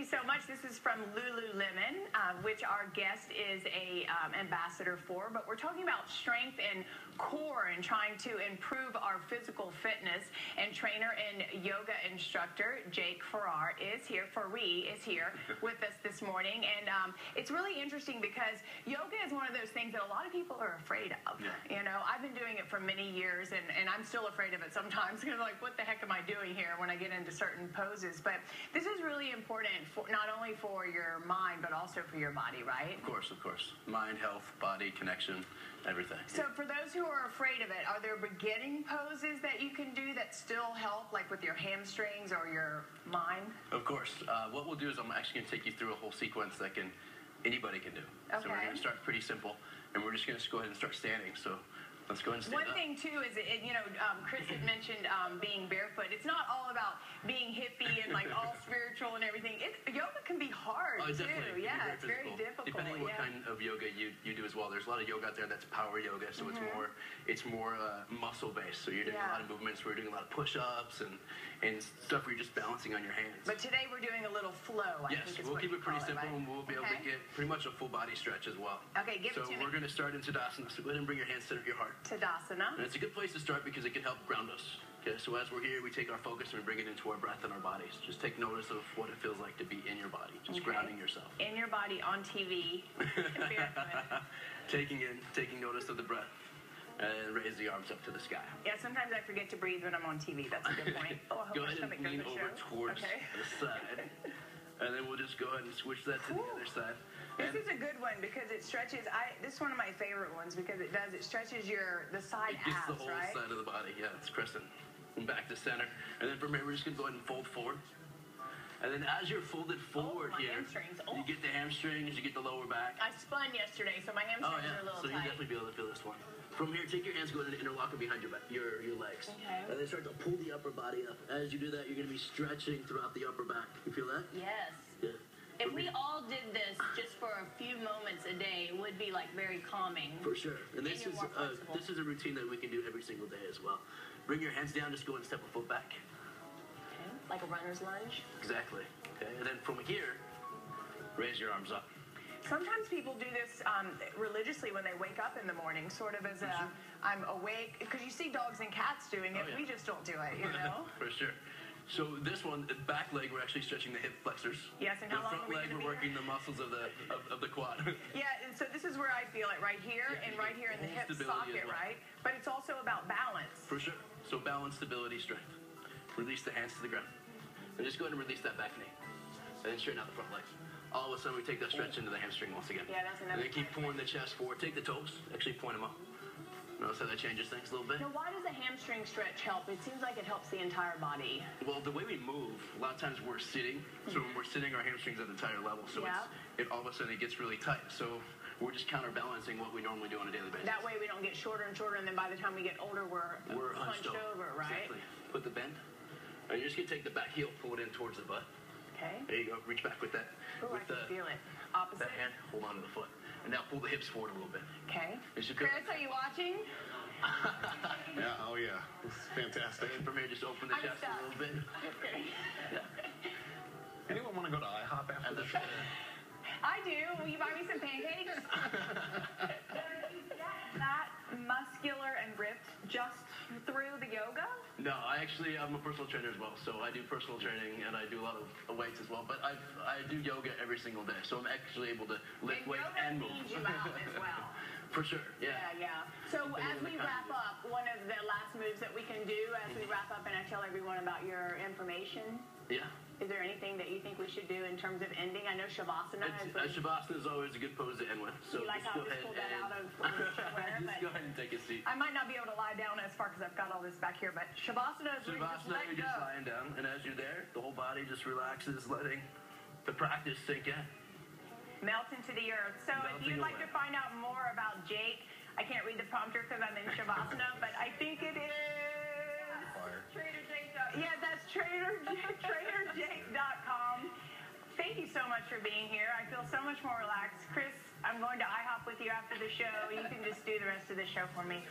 you so much. This is from Lululemon, which our guest is a ambassador for. But we're talking about strength and core and trying to improve our physical fitness. And trainer and yoga instructor Jake Farrar is here with us this morning. And it's really interesting because yoga is one of those things that a lot of people are afraid of. Yeah. You know, I've been doing it for many years, and I'm still afraid of it sometimes because like, what the heck am I doing here when I get into certain poses? But this is really important, for not only for your mind, but also for your body, right? Of course, of course. Mind, health, body, connection, everything. So for those who are afraid of it, are there beginning poses that you can do that still help, like with your hamstrings or your mind? Of course. What we'll do is I'm actually going to take you through a whole sequence that anybody can do. Okay. So we're going to start pretty simple, and we're just going to go ahead and start standing. So let's go ahead and stand up. One thing, too, is, Chris had mentioned being barefoot. It's not all about being hippie and, like, all spiritual and everything. Yoga can be hard, too. Yeah, it's very difficult. Depending on what kind of yoga you do as well. There's a lot of yoga out there that's power yoga, so it's more muscle-based. So you're doing a lot of movements where you're doing a lot of push-ups and stuff where you're just balancing on your hands. But today we're doing a little flow, I think is we'll what keep you it pretty call simple, right? and we'll be able to get pretty much a full body stretch as well. Okay, give it to me. So we're going to start in Tadasana. So go ahead and bring your hands center at your heart. Tadasana. And it's a good place to start because it can help ground us. Okay, so as we're here, we take our focus and we bring it into our breath and our bodies. Just take notice of what it feels like to be in your body, just grounding yourself. In your body, on TV. taking notice of the breath. And raise the arms up to the sky. Yeah, sometimes I forget to breathe when I'm on TV. That's a good point. Oh, I hope go my ahead and stomach lean doesn't over show. towards the side. And then we'll just go ahead and switch that to the other side. This is a good one because it stretches. This is one of my favorite ones because it stretches the side abs, right? It gets the whole side of the body. Yeah, it's crescent. And back to center. And then from here, we're just going to go ahead and fold forward. And then as you're folded forward here, you get the hamstrings, you get the lower back. I spun yesterday, so my hamstrings are a little tight. So you definitely be able to feel this one. From here, take your hands, go ahead and interlock them behind your legs. Okay. And then start to pull the upper body up. As you do that, you're going to be stretching throughout the upper back. You feel that? Yes. Yeah. If we all did this just for a few moments a day, it would be like very calming. For sure. And this is a routine that we can do every single day as well. Bring your hands down, just go and step a foot back. Okay. Like a runner's lunge? Exactly. Okay. And then from here, raise your arms up. Sometimes people do this religiously when they wake up in the morning, sort of as I'm awake, because you see dogs and cats doing it. We just don't do it, you know? For sure. So this one, the back leg, we're actually stretching the hip flexors. Yes, and how long are we going to be? The front leg, we're working the muscles of the quad. Yeah, and so this is where I feel it, right here, and right here in the hip socket, right? But it's also about balance. For sure. So balance, stability, strength. Release the hands to the ground. And just go ahead and release that back knee. And then straighten out the front leg. All of a sudden, we take that stretch into the hamstring once again. Yeah, that's another. And then keep pulling the chest forward. Take the toes. Actually, point them up. Notice how that changes things a little bit? Now, why does the hamstring stretch help? It seems like it helps the entire body. Well, the way we move, a lot of times we're sitting. So when we're sitting, our hamstrings are at the entire level. So all of a sudden, it gets really tight. So we're just counterbalancing what we normally do on a daily basis. That way, we don't get shorter and shorter, and then by the time we get older, we're hunched over, right? Exactly. Put the bend. And you're just going to take the back heel, pull it in towards the butt. Okay. There you go. Reach back with that. Oh, I can feel it. Opposite. That hand, hold on to the foot. And now pull the hips forward a little bit. Okay. Chris, are you watching? Yeah, oh yeah. This is fantastic. And from here, just open the chest a little bit. Okay. Yeah. Anyone want to go to IHOP after the show? I do. Will you buy me some pancakes? That muscular and ripped just through the yoga? No, I'm a personal trainer as well. So I do personal training and I do a lot of weights as well. But I do yoga every single day. So I'm actually able to lift weights and move. Yoga needs you out as well. For sure, yeah. So as we wrap up, one of the last moves that we can do as we wrap up and I tell everyone about your information. Yeah. Is there anything that you think we should do in terms of ending? I know Shavasana Shavasana is always a good pose to end with. So you like how I just pulled that out of just go ahead and take a seat. I might not be able to lie down as far because I've got all this back here, but Shavasana is where you just let you're just lying down, and as you're there, the whole body just relaxes, letting the practice sink in. Melt into the earth. So if you'd like to find out more about Jake, I can't read the prompter because I'm in Shavasana, but I think it is TrainerJake.com. Yeah, that's TrainerJake.com. Thank you so much for being here. I feel so much more relaxed. Chris, I'm going to IHOP with you after the show. You can just do the rest of the show for me.